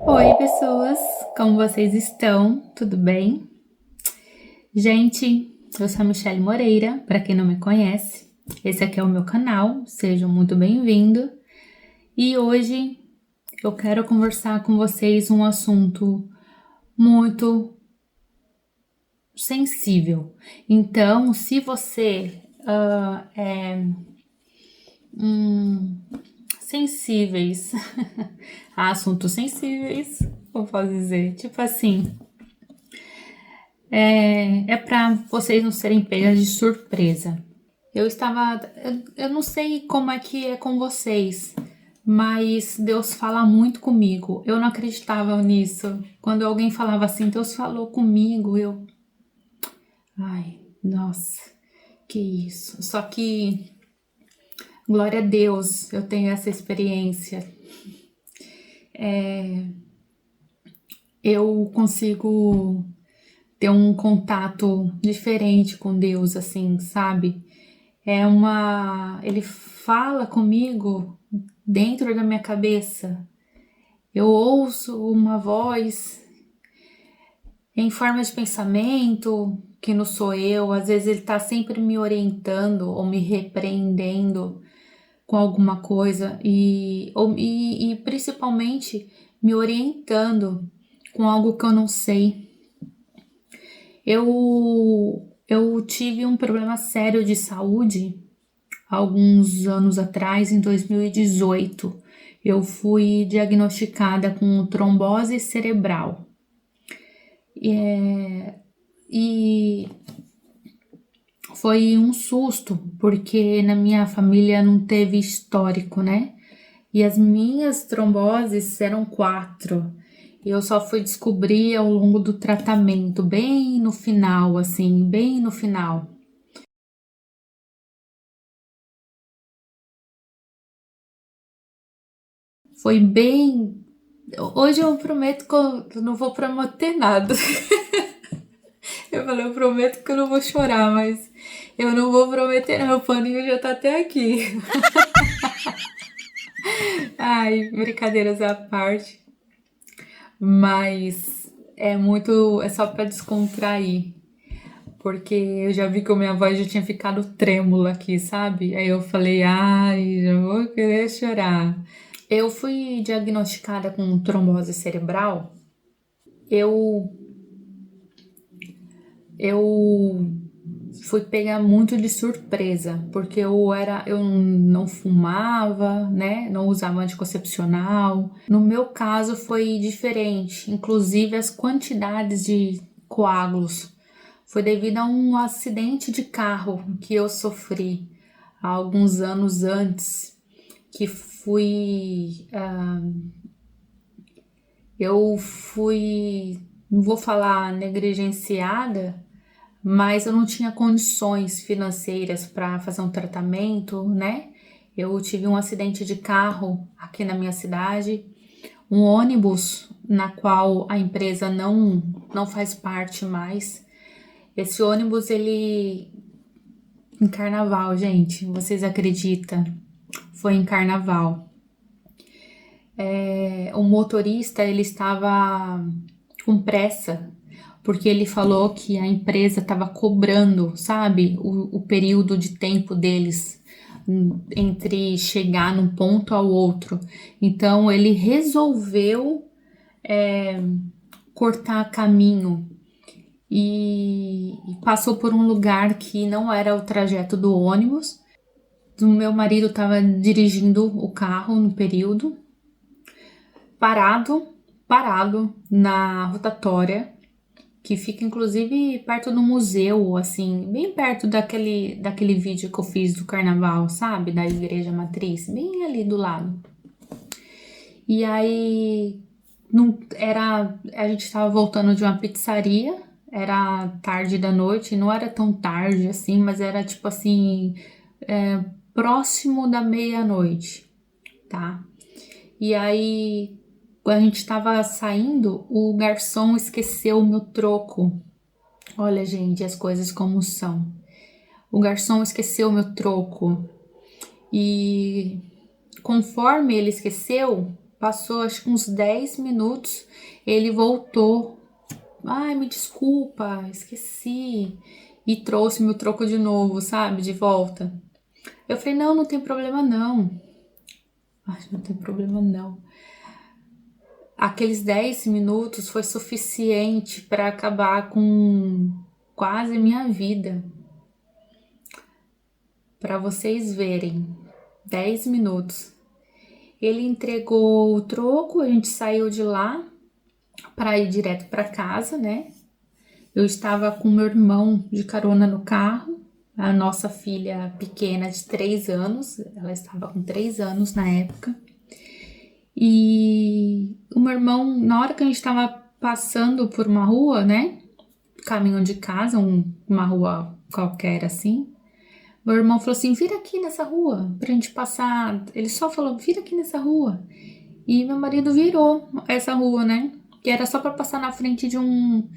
Oi, pessoas, como vocês estão? Tudo bem? Gente, eu sou a Michelle Moreira, para quem não me conhece. Esse aqui é o meu canal, sejam muito bem-vindos. E hoje eu quero conversar com vocês um assunto muito sensível. Então, se você é sensíveis a assuntos sensíveis, como posso dizer, tipo assim, é para vocês não serem pegas de surpresa. Eu não sei como é que é com vocês, mas Deus fala muito comigo. Eu não acreditava nisso. Quando alguém falava assim, Deus falou comigo, ai, nossa, que isso. Só que, glória a Deus, eu tenho essa experiência. Eu consigo ter um contato diferente com Deus, assim, sabe? Ele fala comigo dentro da minha cabeça. Eu ouço uma voz em forma de pensamento, que não sou eu. Às vezes ele tá sempre me orientando ou me repreendendo com alguma coisa e principalmente me orientando com algo que eu não sei. Eu tive um problema sério de saúde alguns anos atrás, em 2018. Eu fui diagnosticada com trombose cerebral. E foi um susto, porque na minha família não teve histórico, né? E as minhas tromboses eram 4. E eu só fui descobrir ao longo do tratamento, bem no final, assim, bem no final. Foi bem. Hoje eu prometo que eu não vou prometer nada. Eu falei, eu prometo que eu não vou chorar, mas eu não vou prometer, não. O paninho já tá até aqui. Ai, brincadeiras à parte. Mas é muito. É só pra descontrair. Porque eu já vi que a minha voz já tinha ficado trêmula aqui, sabe? Aí eu falei, ai, já vou querer chorar. Eu fui diagnosticada com trombose cerebral. Eu, eu fui pegar muito de surpresa, porque eu não fumava, né? Não usava anticoncepcional. No meu caso foi diferente, inclusive as quantidades de coágulos foi devido a um acidente de carro que eu sofri há alguns anos antes, que eu fui, não vou falar negligenciada, mas eu não tinha condições financeiras para fazer um tratamento, né? Eu tive um acidente de carro aqui na minha cidade, um ônibus na qual a empresa não faz parte mais. Esse ônibus, ele em carnaval, gente, vocês acreditam? Foi em carnaval. O motorista, ele estava com pressa, porque ele falou que a empresa estava cobrando, sabe, o período de tempo deles entre chegar num ponto ao outro. Então ele resolveu cortar caminho e passou por um lugar que não era o trajeto do ônibus. O meu marido estava dirigindo o carro no período, parado, parado na rotatória, que fica inclusive perto do museu, assim, bem perto daquele vídeo que eu fiz do carnaval, sabe? Da igreja matriz, bem ali do lado. E aí não era, a gente estava voltando de uma pizzaria, era tarde da noite, não era tão tarde assim, mas era tipo assim, próximo da meia-noite, tá? E aí, quando a gente estava saindo, o garçom esqueceu o meu troco. Olha, gente, as coisas como são. O garçom esqueceu o meu troco e conforme ele esqueceu, Passou acho que uns 10 minutos, ele voltou. Ai, me desculpa, esqueci. E trouxe meu troco de novo, sabe? De volta. Eu falei, não, não tem problema não. Ai, não tem problema não. Aqueles 10 minutos foi suficiente para acabar com quase minha vida. Para vocês verem, 10 minutos. Ele entregou o troco, a gente saiu de lá para ir direto para casa, né? Eu estava com meu irmão de carona no carro, a nossa filha pequena de 3 anos, ela estava com 3 anos na época. E o meu irmão, na hora que a gente estava passando por uma rua, né? Caminho de casa, uma rua qualquer assim. Meu irmão falou assim: vira aqui nessa rua pra gente passar. Ele só falou: vira aqui nessa rua. E meu marido virou essa rua, né? Que era só pra passar na frente de um.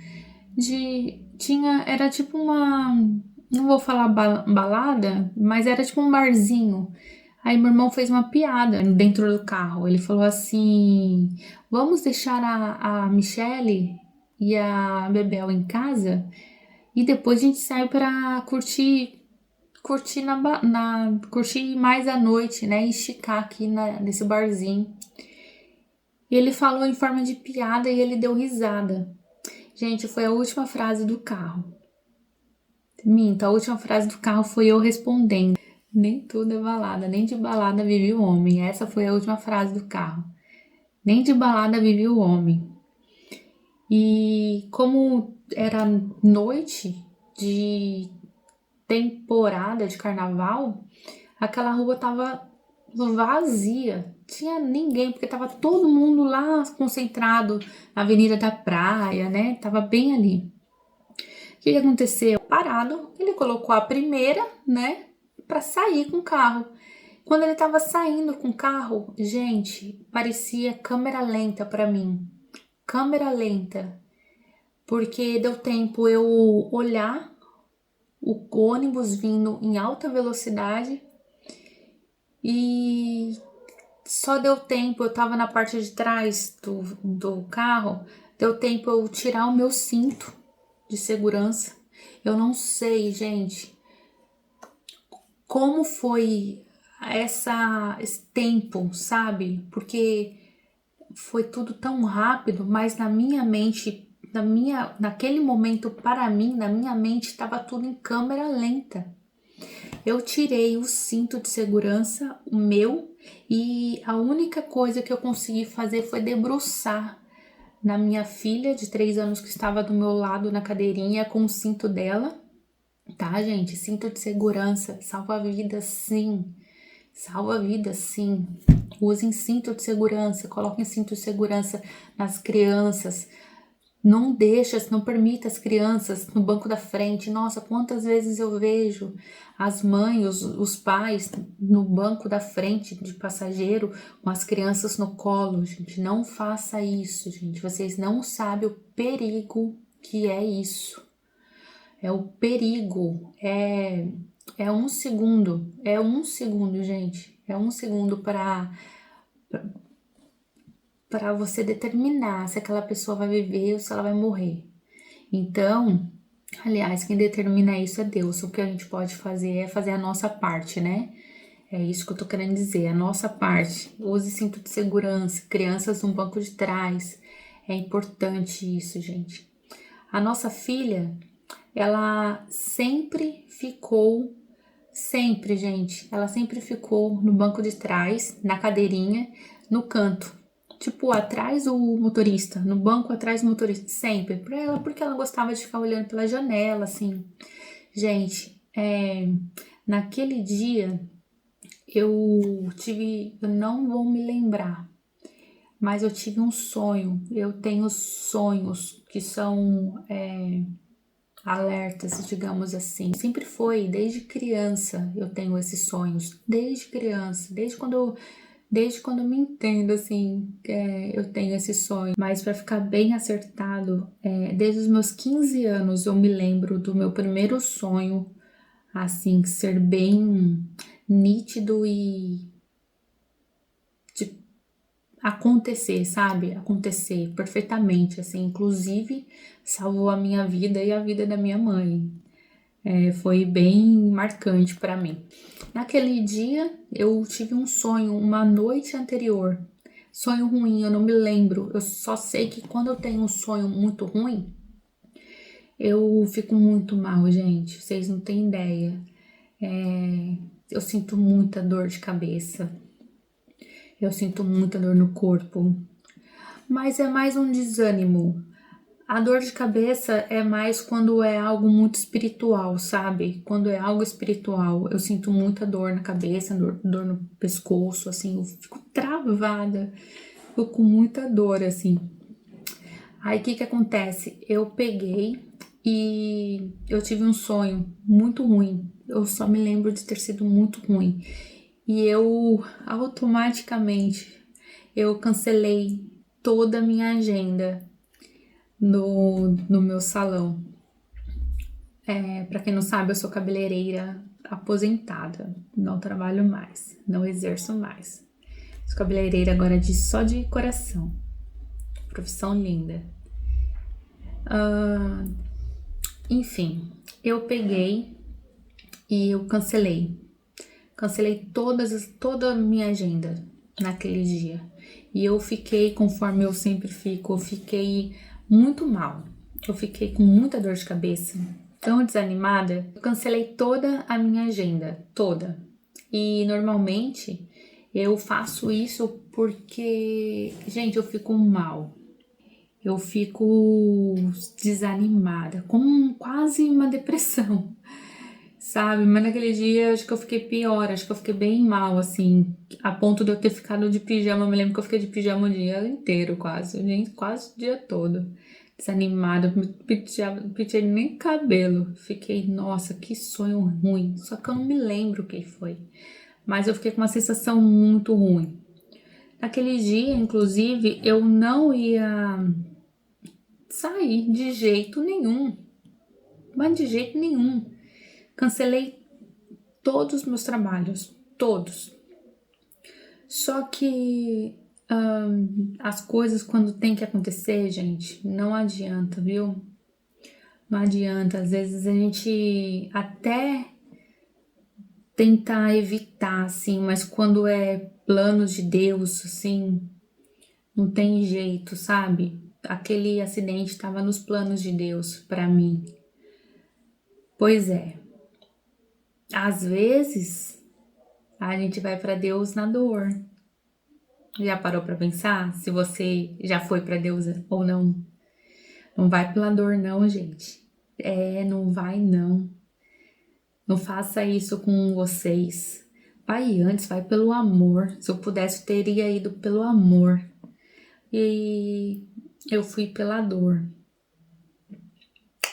Era tipo uma. Não vou falar balada, mas era tipo um barzinho. Aí meu irmão fez uma piada dentro do carro. Ele falou assim: vamos deixar a Michelle e a Bebel em casa e depois a gente sai pra curtir mais a noite, né? E esticar aqui nesse barzinho. E ele falou em forma de piada e ele deu risada. Gente, foi a última frase do carro. Minta, a última frase do carro foi eu respondendo. Nem tudo é balada, nem de balada vive o homem. Essa foi a última frase do carro. Nem de balada vive o homem. E como era noite de temporada de carnaval, aquela rua tava vazia. Tinha ninguém, porque tava todo mundo lá concentrado na Avenida da Praia, né? Tava bem ali. O que aconteceu? Parado, ele colocou a primeira, né? Pra sair com o carro. Quando ele tava saindo com o carro, gente, parecia câmera lenta pra mim. Câmera lenta. Porque deu tempo eu olhar o ônibus vindo em alta velocidade e só deu tempo, eu tava na parte de trás do carro, deu tempo eu tirar o meu cinto de segurança. Eu não sei, gente, como foi esse tempo, sabe? Porque foi tudo tão rápido, mas na minha mente, naquele momento, para mim, na minha mente, estava tudo em câmera lenta. Eu tirei o cinto de segurança, o meu, e a única coisa que eu consegui fazer foi debruçar na minha filha de 3 anos que estava do meu lado na cadeirinha com o cinto dela, tá, gente? Cinto de segurança, salva vidas, sim. Salva vidas, sim. Usem cinto de segurança, coloquem cinto de segurança nas crianças. Não permita as crianças no banco da frente. Nossa, quantas vezes eu vejo as mães, os pais no banco da frente de passageiro com as crianças no colo. Gente, não faça isso, gente. Vocês não sabem o perigo que é isso. É o perigo. É um segundo. É um segundo, gente. É um segundo para você determinar se aquela pessoa vai viver ou se ela vai morrer. Então, aliás, quem determina isso é Deus. O que a gente pode fazer é fazer a nossa parte, né? É isso que eu tô querendo dizer, a nossa parte. Use cinto de segurança, crianças no banco de trás. É importante isso, gente. A nossa filha, ela gente, ela sempre ficou no banco de trás, na cadeirinha, no canto. Tipo, atrás do motorista, no banco atrás do motorista, sempre. Pra ela, porque ela gostava de ficar olhando pela janela, assim. Gente, naquele dia, eu não vou me lembrar, mas eu tive um sonho. Eu tenho sonhos que são alertas, digamos assim. Sempre foi, desde criança eu tenho esses sonhos. Desde criança, desde quando eu me entendo, assim, eu tenho esse sonho. Mas para ficar bem acertado, desde os meus 15 anos eu me lembro do meu primeiro sonho, assim, ser bem nítido e acontecer, sabe? Acontecer perfeitamente, assim, inclusive salvou a minha vida e a vida da minha mãe. Foi bem marcante para mim. Naquele dia eu tive um sonho, uma noite anterior. Sonho ruim, eu não me lembro. Eu só sei que quando eu tenho um sonho muito ruim, eu fico muito mal, gente. Vocês não têm ideia. Eu sinto muita dor de cabeça. Eu sinto muita dor no corpo. Mas é mais um desânimo. A dor de cabeça é mais quando é algo muito espiritual, sabe? Quando é algo espiritual, eu sinto muita dor na cabeça, dor no pescoço, assim, eu fico travada, fico com muita dor, assim. Aí o que acontece? Eu peguei e eu tive um sonho muito ruim. Eu só me lembro de ter sido muito ruim. E eu automaticamente eu cancelei toda a minha agenda no meu salão. Para quem não sabe, eu sou cabeleireira aposentada, não trabalho mais, não exerço mais. Sou cabeleireira agora só de coração, profissão linda. Enfim, eu peguei e eu cancelei toda a minha agenda naquele dia. E eu fiquei, conforme eu sempre fico, eu fiquei muito mal. Eu fiquei com muita dor de cabeça, tão desanimada. Eu cancelei toda a minha agenda, toda. E normalmente eu faço isso porque, gente, eu fico mal. Eu fico desanimada, com quase uma depressão, sabe? Mas naquele dia acho que eu fiquei pior, acho que eu fiquei bem mal, assim, a ponto de eu ter ficado de pijama. Eu me lembro que eu fiquei de pijama o dia inteiro, quase o dia todo, desanimada, não penteei nem cabelo. Fiquei, nossa, que sonho ruim. Só que eu não me lembro o que foi, mas eu fiquei com uma sensação muito ruim. Naquele dia, inclusive, eu não ia sair de jeito nenhum, mas de jeito nenhum. Cancelei todos os meus trabalhos, todos. Só que as coisas quando tem que acontecer, gente, não adianta, viu? Não adianta. Às vezes a gente até tenta evitar, assim, mas quando é planos de Deus, assim, não tem jeito, sabe? Aquele acidente estava nos planos de Deus para mim. Pois é. Às vezes a gente vai para Deus na dor. Já parou para pensar se você já foi para Deus ou não? Não vai pela dor não, gente. Não vai não. Não faça isso com vocês. Vai antes, vai pelo amor. Se eu pudesse, eu teria ido pelo amor. E eu fui pela dor.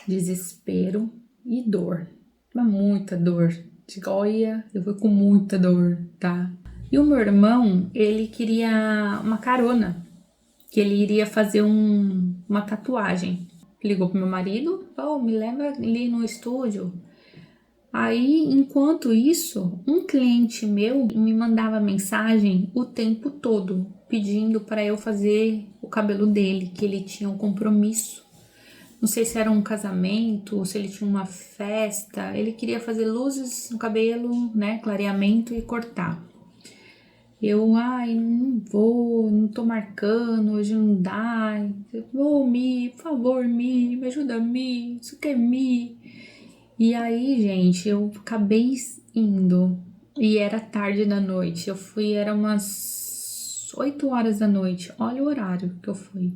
Desespero e dor. Mas muita dor. Olha, eu fui com muita dor, tá? E o meu irmão, ele queria uma carona, que ele iria fazer uma tatuagem. Ligou pro meu marido, me leva ali no estúdio. Aí, enquanto isso, um cliente meu me mandava mensagem o tempo todo, pedindo para eu fazer o cabelo dele, que ele tinha um compromisso. Não sei se era um casamento, ou se ele tinha uma festa. Ele queria fazer luzes no cabelo, né, clareamento e cortar. Eu, não vou, não tô marcando, hoje não dá. Mi, por favor, me ajuda, isso que é Mi. E aí, gente, eu acabei indo. E era tarde da noite. Eu fui, era umas 8 horas da noite. Olha o horário que eu fui.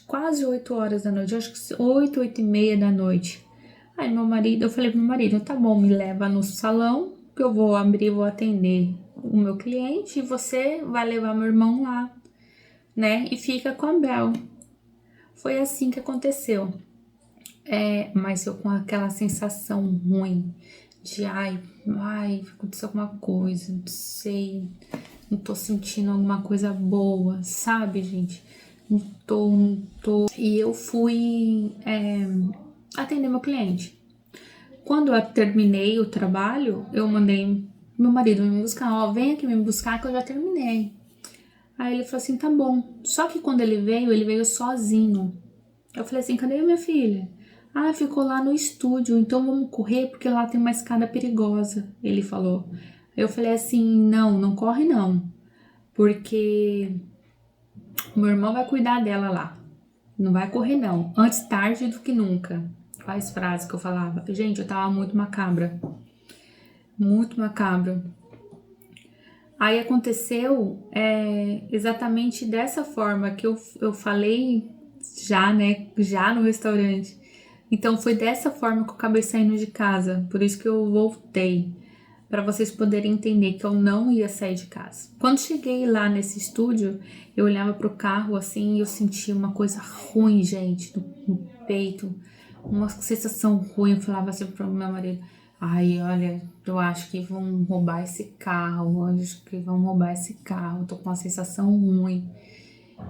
Quase 8 horas da noite. Acho que 8 e meia da noite. Aí eu falei pro meu marido, tá bom, me leva no salão, que eu vou abrir, vou atender o meu cliente e você vai levar meu irmão lá, né? E fica com a Bel. Foi assim que aconteceu. Mas eu com aquela sensação ruim de aconteceu alguma coisa, não sei, não tô sentindo alguma coisa boa, sabe, gente? Não tô. E eu fui atender meu cliente. Quando eu terminei o trabalho, eu mandei meu marido me buscar, vem aqui me buscar que eu já terminei. Aí ele falou assim, tá bom. Só que quando ele veio sozinho. Eu falei assim, cadê a minha filha? Ah, ficou lá no estúdio, então vamos correr porque lá tem uma escada perigosa, ele falou. Eu falei assim, não, não corre não, porque meu irmão vai cuidar dela lá. Não vai correr não, antes tarde do que nunca. Quais frases que eu falava? Gente, eu tava muito macabra, muito macabra. Aí aconteceu exatamente dessa forma que eu falei já, né? Já no restaurante. Então foi dessa forma que eu acabei saindo de casa. Por isso que eu voltei. Para vocês poderem entender que eu não ia sair de casa. Quando cheguei lá nesse estúdio, eu olhava pro carro assim e eu sentia uma coisa ruim, gente, no peito. Uma sensação ruim. Eu falava assim pro meu marido. Ai, olha, eu acho que vão roubar esse carro, eu acho que vão roubar esse carro, tô com uma sensação ruim.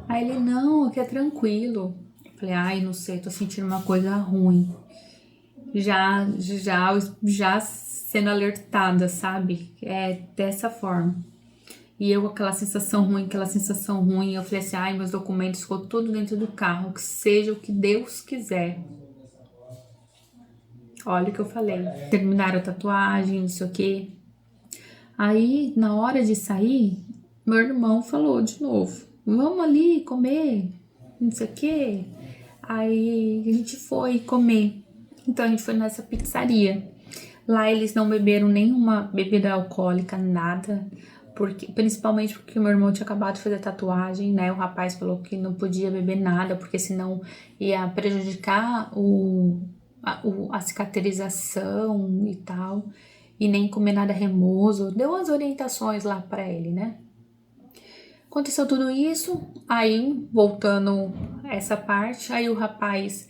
Aí ele, não, aqui é tranquilo. Eu falei, ai, não sei, tô sentindo uma coisa ruim. Já sendo alertada, sabe? É dessa forma. E eu com aquela sensação ruim, eu falei assim, ai, meus documentos ficou tudo dentro do carro, que seja o que Deus quiser. Olha o que eu falei. Terminaram a tatuagem, não sei o quê. Aí, na hora de sair, meu irmão falou de novo: vamos ali comer, não sei o quê. Aí a gente foi comer. Então a gente foi nessa pizzaria. Lá eles não beberam nenhuma bebida alcoólica, nada. Porque, principalmente porque meu irmão tinha acabado de fazer tatuagem, né? O rapaz falou que não podia beber nada, porque senão ia prejudicar a cicatrização e tal, e nem comer nada remoso. Deu umas orientações lá pra ele, né? Aconteceu tudo isso, aí voltando essa parte, aí o rapaz,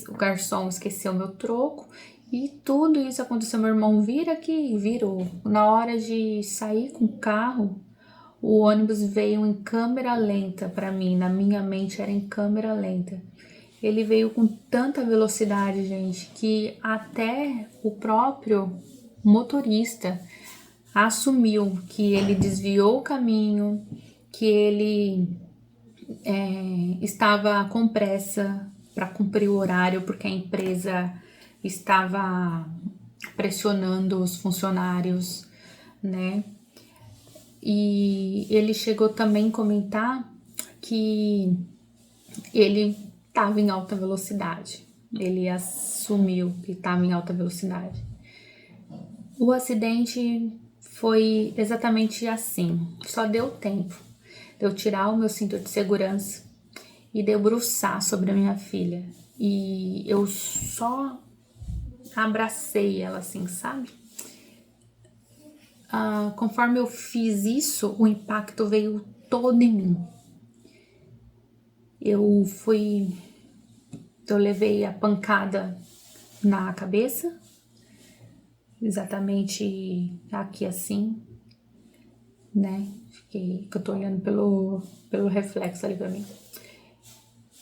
o garçom esqueceu meu troco e tudo isso aconteceu. Meu irmão vira que virou. Na hora de sair com o carro, o ônibus veio em câmera lenta pra mim, na minha mente era em câmera lenta. Ele veio com tanta velocidade, gente, que até o próprio motorista assumiu que ele desviou o caminho, que ele estava com pressa para cumprir o horário, porque a empresa estava pressionando os funcionários, né? E ele chegou também a comentar que ele estava em alta velocidade. Ele assumiu que estava em alta velocidade. O acidente foi exatamente assim. Só deu tempo de eu tirar o meu cinto de segurança e debruçar sobre a minha filha. E eu só abracei ela assim, sabe? Conforme eu fiz isso, o impacto veio todo em mim. Eu levei a pancada na cabeça, exatamente aqui assim, né? Que eu tô olhando pelo reflexo ali pra mim.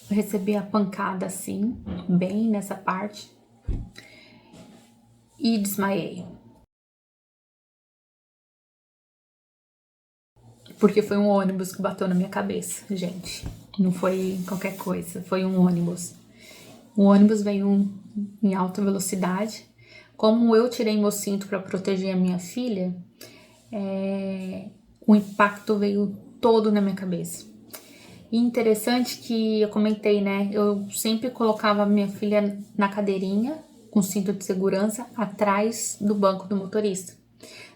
Eu recebi a pancada assim, bem nessa parte, e desmaiei. Porque foi um ônibus que bateu na minha cabeça, gente. Não foi qualquer coisa, foi um ônibus. O ônibus veio em alta velocidade. Como eu tirei meu cinto para proteger a minha filha, o impacto veio todo na minha cabeça. E interessante que eu comentei, né? Eu sempre colocava a minha filha na cadeirinha, com cinto de segurança, atrás do banco do motorista.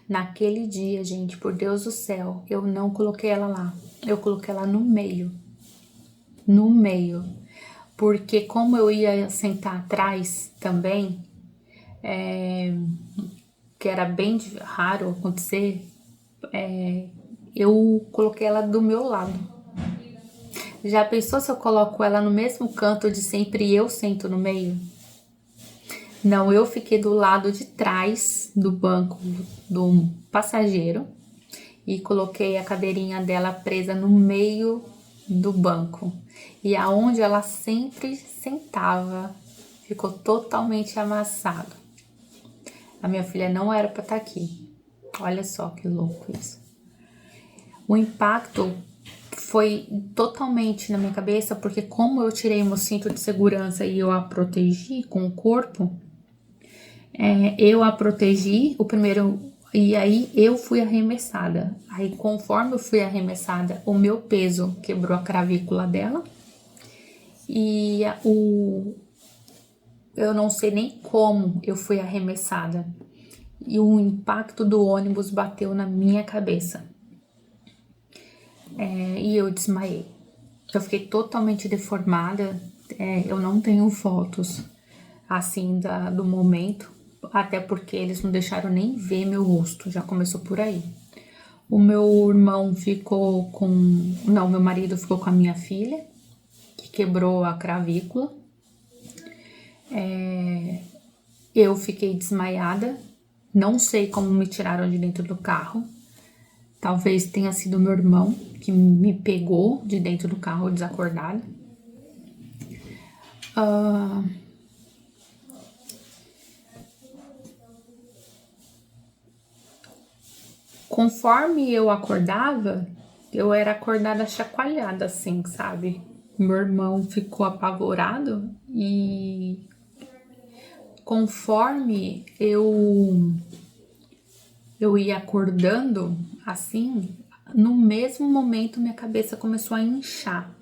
Naquele dia, gente, por Deus do céu, eu não coloquei ela lá. Eu coloquei ela no meio. No meio. Porque como eu ia sentar atrás também, que era bem raro acontecer, eu coloquei ela do meu lado. Já pensou se eu coloco ela no mesmo canto de sempre e eu sento no meio? Não, eu fiquei do lado de trás do banco do passageiro e coloquei a cadeirinha dela presa no meio do banco. E aonde ela sempre sentava ficou totalmente amassado. A minha filha não era para estar aqui. Olha só que louco isso. O impacto foi totalmente na minha cabeça, porque como eu tirei meu cinto de segurança e eu a protegi com o corpo, eu a protegi, o primeiro, e aí eu fui arremessada. Aí conforme eu fui arremessada, o meu peso quebrou a cravícula dela e eu não sei nem como eu fui arremessada. E o impacto do ônibus bateu na minha cabeça. E eu desmaiei. Eu fiquei totalmente deformada. Eu não tenho fotos assim do momento, até porque eles não deixaram nem ver meu rosto, já começou por aí. O meu irmão ficou com. Não, meu marido ficou com a minha filha, que quebrou a cravícula. Eu fiquei desmaiada, não sei como me tiraram de dentro do carro. Talvez tenha sido meu irmão que me pegou de dentro do carro desacordada. Conforme eu acordava, eu era acordada chacoalhada assim, sabe? Meu irmão ficou apavorado e conforme eu ia acordando assim, no mesmo momento minha cabeça começou a inchar.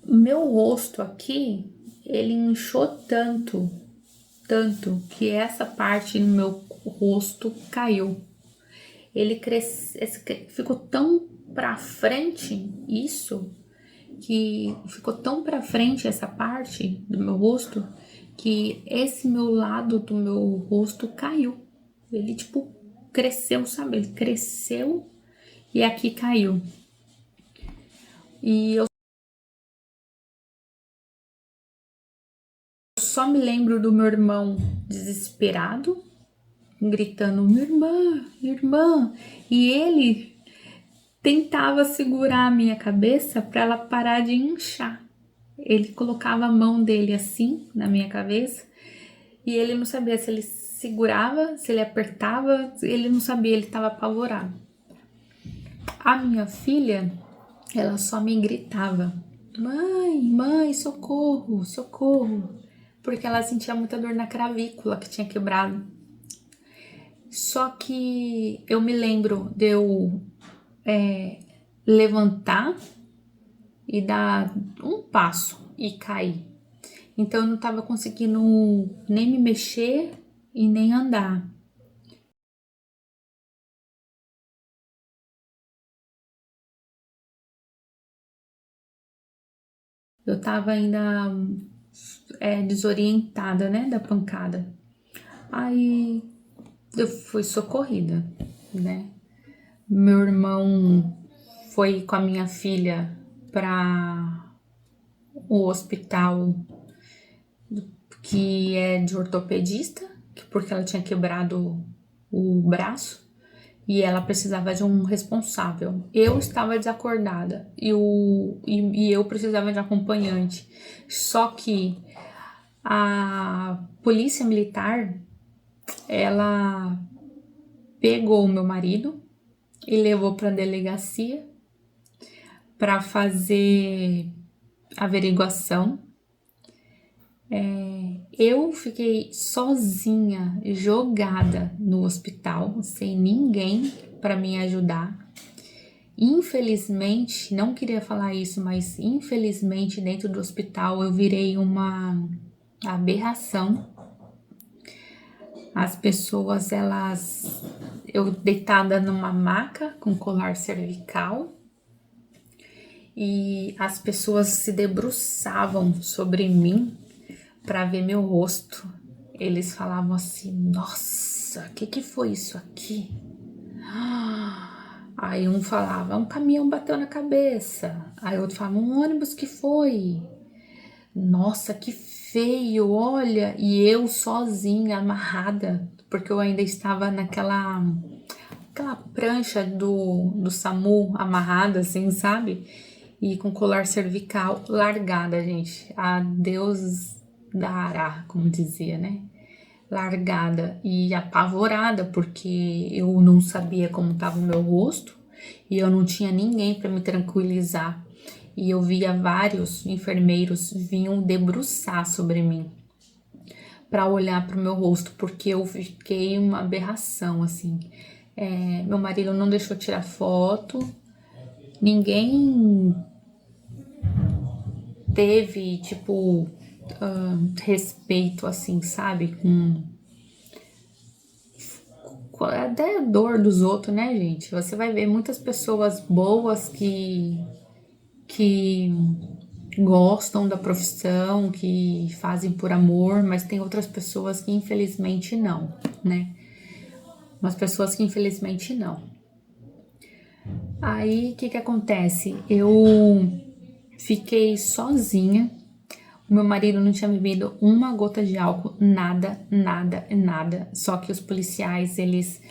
Meu rosto aqui, ele inchou tanto que essa parte no meu rosto caiu. Ele ficou tão pra frente isso, que ficou tão pra frente essa parte do meu rosto, que esse meu lado do meu rosto caiu. Ele tipo cresceu, sabe? Ele cresceu e aqui caiu. E eu só me lembro do meu irmão desesperado, gritando: minha irmã, e ele tentava segurar a minha cabeça para ela parar de inchar. Ele colocava a mão dele assim na minha cabeça e ele não sabia se ele segurava, se ele apertava, ele não sabia, ele estava apavorado. A minha filha, ela só me gritava: mãe, mãe, socorro, socorro, porque ela sentia muita dor na cravícula que tinha quebrado. Só que eu me lembro de eu levantar e dar um passo e cair. Então eu não estava conseguindo nem me mexer e nem andar. Eu estava ainda desorientada, né, da pancada. Aí eu fui socorrida, né? Meu irmão foi com a minha filha para o hospital que é de ortopedista, porque ela tinha quebrado o braço e ela precisava de um responsável. Eu estava desacordada e eu precisava de acompanhante. Só que a polícia militar, ela pegou o meu marido e levou para a delegacia para fazer averiguação. Eu fiquei sozinha, jogada no hospital, sem ninguém para me ajudar. Infelizmente, não queria falar isso, mas infelizmente dentro do hospital eu virei uma aberração. As pessoas, eu deitada numa maca com colar cervical e as pessoas se debruçavam sobre mim para ver meu rosto. Eles falavam assim: nossa, o que foi isso aqui? Aí um falava: um caminhão bateu na cabeça. Aí outro falava: um ônibus que foi. Nossa, que feio, olha. E eu sozinha, amarrada, porque eu ainda estava naquela prancha do SAMU amarrada, assim, sabe? E com colar cervical largada, gente. A Deus dará, como dizia, né? Largada e apavorada, porque eu não sabia como estava o meu rosto. e eu não tinha ninguém para me tranquilizar. E eu via vários enfermeiros vinham debruçar sobre mim para olhar para o meu rosto, porque eu fiquei uma aberração, assim. Meu marido não deixou tirar foto, ninguém teve, tipo, respeito, assim, sabe? Até a dor dos outros, né, gente? Você vai ver muitas pessoas boas que gostam da profissão, que fazem por amor, mas tem outras pessoas que infelizmente não, né? Umas pessoas que infelizmente não. Aí, o que acontece? Eu fiquei sozinha. O meu marido não tinha bebido uma gota de álcool, nada, nada, nada. Só que os policiais, eles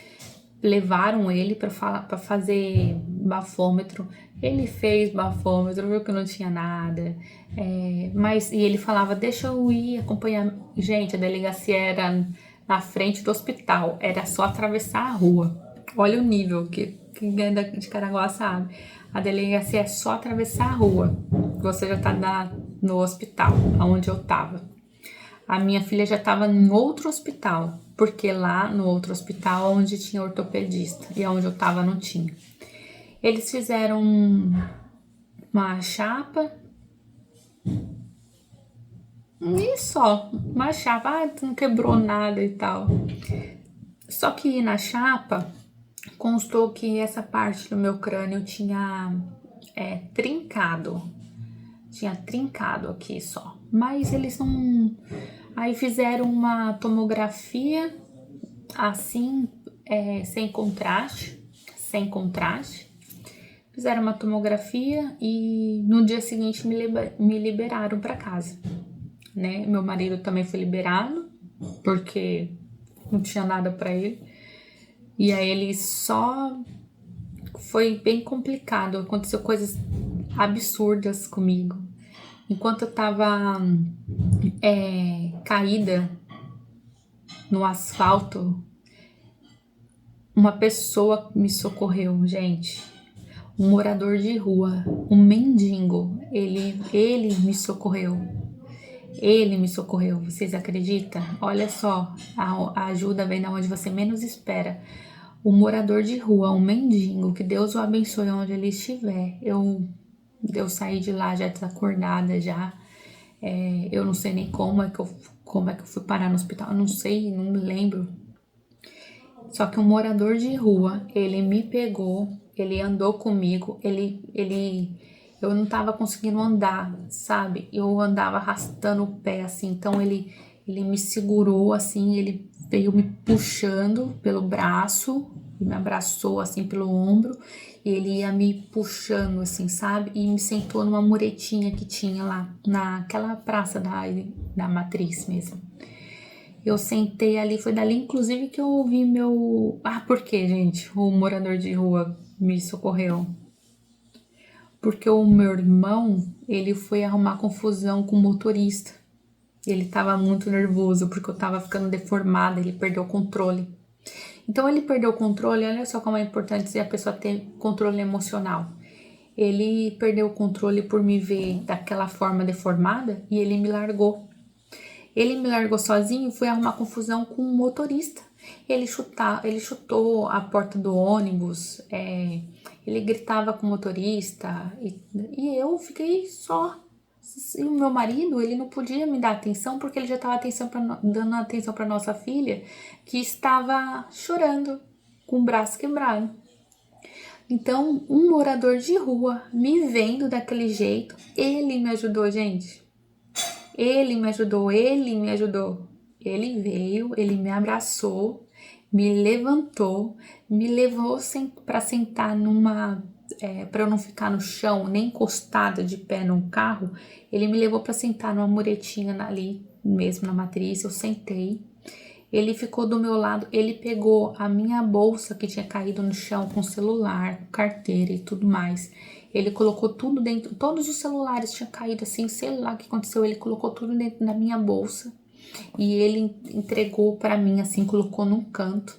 levaram ele para fazer bafômetro. Ele fez bafômetro, viu que não tinha nada. E ele falava, deixa eu ir acompanhar. Gente, a delegacia era na frente do hospital, era só atravessar a rua. Olha o nível que é de Caraguá sabe. A delegacia é só atravessar a rua. Você já tá no hospital, onde eu tava. A minha filha já estava em outro hospital, porque lá no outro hospital onde tinha ortopedista e onde eu tava não tinha. Eles fizeram uma chapa e só, uma chapa, não quebrou nada e tal. Só que na chapa constou que essa parte do meu crânio tinha trincado. Tinha trincado aqui só. Mas eles não. Aí fizeram uma tomografia assim, sem contraste. Sem contraste. Fizeram uma tomografia e no dia seguinte me liberaram para casa. Né? Meu marido também foi liberado, porque não tinha nada para ele. E aí ele só. Foi bem complicado, aconteceu coisas absurdas comigo. Enquanto eu tava caída no asfalto, uma pessoa me socorreu, gente. Um morador de rua, um mendigo, ele me socorreu. Ele me socorreu, vocês acreditam? Olha só, a ajuda vem da onde você menos espera. O morador de rua, um mendigo, que Deus o abençoe onde ele estiver. Eu saí de lá já desacordada, já. Eu não sei nem como é que eu fui parar no hospital, eu não sei, não me lembro. Só que um morador de rua, ele me pegou, ele andou comigo, eu não tava conseguindo andar, sabe? Eu andava arrastando o pé, assim, então ele me segurou, assim, ele veio me puxando pelo braço, me abraçou, assim, pelo ombro, e ele ia me puxando, assim, sabe? E me sentou numa muretinha que tinha lá, naquela praça da Matriz mesmo. Eu sentei ali, foi dali inclusive que eu ouvi meu... por que, gente? O morador de rua me socorreu. Porque o meu irmão, ele foi arrumar confusão com o motorista. Ele tava muito nervoso porque eu tava ficando deformada, ele perdeu o controle. Então ele perdeu o controle, olha só como é importante a pessoa ter controle emocional. Ele perdeu o controle por me ver daquela forma deformada e ele me largou. Ele me largou sozinho e foi arrumar confusão com o motorista. Ele chutou a porta do ônibus, ele gritava com o motorista e eu fiquei só. E o meu marido, ele não podia me dar atenção porque ele já estava dando atenção para nossa filha que estava chorando com o braço quebrado. Então, um morador de rua me vendo daquele jeito, ele me ajudou, gente. Ele me ajudou. Ele veio, ele me abraçou, me levantou, me levou para sentar para eu não ficar no chão, nem encostada de pé no carro. Ele me levou para sentar numa muretinha ali mesmo na Matriz. Eu sentei. Ele ficou do meu lado, ele pegou a minha bolsa que tinha caído no chão com celular, carteira e tudo mais. Ele colocou tudo dentro, todos os celulares tinham caído assim, sei lá o que aconteceu, ele colocou tudo dentro da minha bolsa e ele entregou para mim assim, colocou num canto.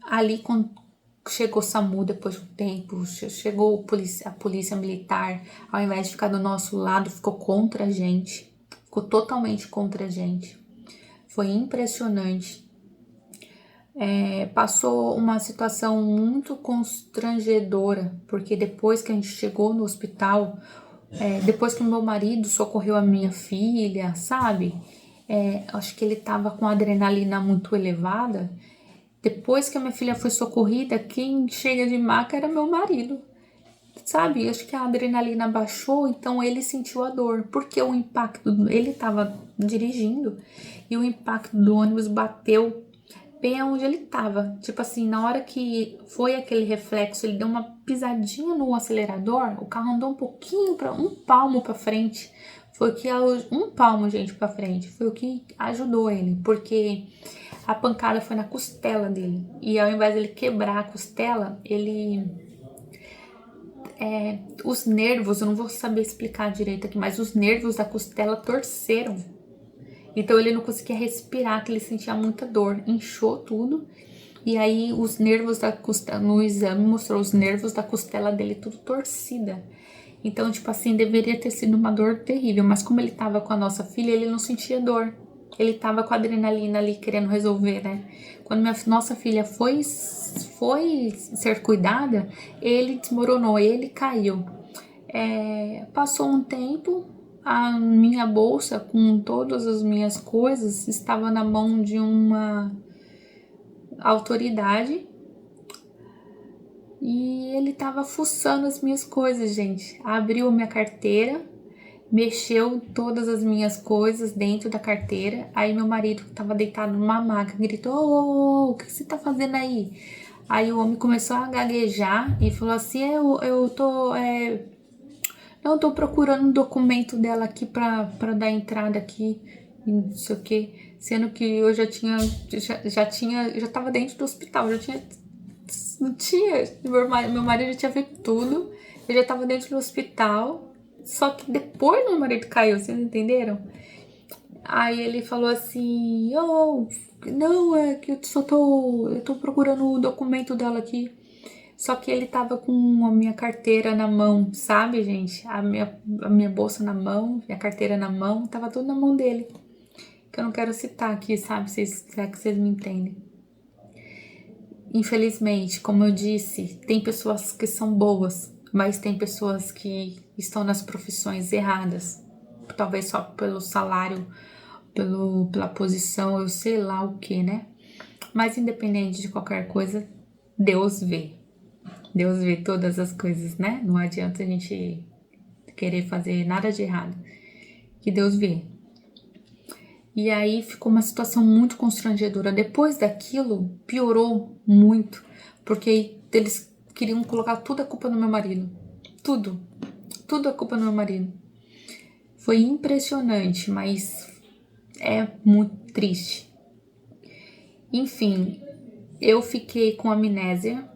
Ali chegou SAMU depois de um tempo, chegou a polícia militar, ao invés de ficar do nosso lado, ficou contra a gente, ficou totalmente contra a gente. Foi impressionante. Passou uma situação muito constrangedora, porque depois que a gente chegou no hospital, depois que o meu marido socorreu a minha filha, sabe? Acho que ele tava com a adrenalina muito elevada. Depois que a minha filha foi socorrida, quem chega de maca era meu marido, sabe? Acho que a adrenalina baixou, então ele sentiu a dor, porque o impacto, ele tava dirigindo e o impacto do ônibus bateu bem onde ele tava. Tipo assim, na hora que foi aquele reflexo, ele deu uma pisadinha no acelerador, o carro andou um pouquinho para um palmo para frente. Foi o que um palmo, gente, para frente. Foi o que ajudou ele, porque a pancada foi na costela dele. E ao invés dele quebrar a costela, os nervos, eu não vou saber explicar direito aqui, mas os nervos da costela torceram. Então ele não conseguia respirar, que ele sentia muita dor, inchou tudo. E aí os nervos da costela, no exame mostrou os nervos da costela dele tudo torcida. Então, tipo assim, deveria ter sido uma dor terrível, mas como ele tava com a nossa filha, ele não sentia dor. Ele tava com a adrenalina ali querendo resolver, né? Quando nossa filha foi ser cuidada, ele desmoronou, ele caiu. Passou um tempo, a minha bolsa com todas as minhas coisas estava na mão de uma autoridade e ele estava fuçando as minhas coisas, gente. Abriu a minha carteira, mexeu todas as minhas coisas dentro da carteira. Aí meu marido, que estava deitado numa maca, gritou: ô, o que você tá fazendo aí? Aí o homem começou a gaguejar e falou assim: eu tô não, eu tô procurando um documento dela aqui pra dar entrada aqui, não sei o que. Sendo que eu já tava dentro do hospital, não tinha, meu marido já tinha feito tudo, eu já tava dentro do hospital, só que depois meu marido caiu, vocês entenderam? Aí ele falou assim, não, é que eu tô procurando o documento dela aqui. Só que ele tava com a minha carteira na mão, sabe, gente? A minha bolsa na mão, minha carteira na mão, tava tudo na mão dele. Que eu não quero citar aqui, sabe? Se é que vocês me entendem. Infelizmente, como eu disse, tem pessoas que são boas, mas tem pessoas que estão nas profissões erradas. Talvez só pelo salário, pela posição, eu sei lá o que, né? Mas independente de qualquer coisa, Deus vê. Deus vê todas as coisas, né? Não adianta a gente querer fazer nada de errado. Que Deus vê. E aí ficou uma situação muito constrangedora. Depois daquilo, piorou muito. Porque eles queriam colocar tudo a culpa no meu marido. Tudo. Tudo a culpa no meu marido. Foi impressionante, mas é muito triste. Enfim, eu fiquei com amnésia